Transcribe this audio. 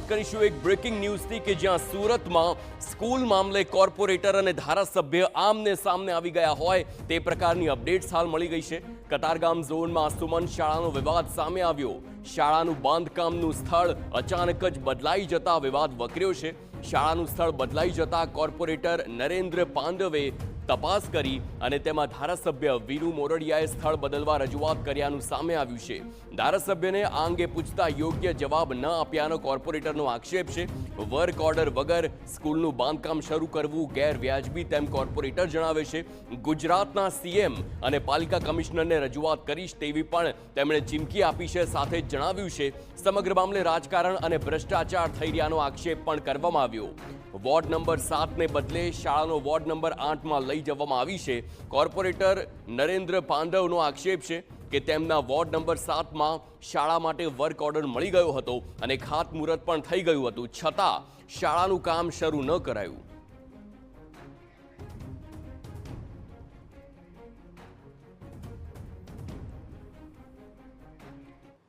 કરીશું એક બ્રેકિંગ ન્યૂઝથી કે જ્યાં સુરતમાં સ્કૂલ મામલે કોર્પોરેટર અને ધારાસભ્ય આમને સામને આવી ગયા હોય તે પ્રકારની અપડેટ્સ હાલ મળી ગઈ છે। કતારગામ ઝોનમાં સુમન શાળાનો વિવાદ સામે આવ્યો। શાળાનું બાંધકામનું સ્થળ અચાનક જ બદલાઈ જતા વિવાદ વકર્યો છે। શાળાનું સ્થળ બદલાઈ જતા કોર્પોરેટર નરેન્દ્ર પાંડવે તપાસ કરી અને તેમાં ધારાસભ્ય વીરુ મોરડિયાએ સ્થળ બદલવા રજૂઆત કર્યાનું સામે આવ્યું છે। ધારાસભ્યને આ અંગે પૂછતા યોગ્ય જવાબ ન આપ્યાનો કોર્પોરેટરનો આક્ષેપ છે। વર્ક ઓર્ડર વગર સ્કૂલનું બાંધકામ શરૂ કરવું ગેરવ્યાજબી તેમ કોર્પોરેટર જણાવે છે। ગુજરાતના સીએમ અને પાલિકા કમિશનરને રજૂઆત કરીશ તેવી પણ તેમણે ચીમકી આપી છે। સાથે જ જણાવ્યું છે સમગ્ર મામલે રાજકારણ અને ભ્રષ્ટાચાર થઈ રહ્યાનો આક્ષેપ પણ કરવામાં આવ્યો। વોર્ડ નંબર 7 ને બદલે શાળાનો વોર્ડ નંબર 8 માં લઈ જવામાં આવી છે। કોર્પોરેટર નરેન્દ્ર પાંડવનો આક્ષેપ છે કે તેમના વોર્ડ નંબર 7 માં શાળા માટે વર્ક ઓર્ડર મળી ગયો હતો અને ખાતમુહૂર્ત પણ થઈ ગયું હતું, છતાં શાળાનું કામ શરૂ ન કરાયું।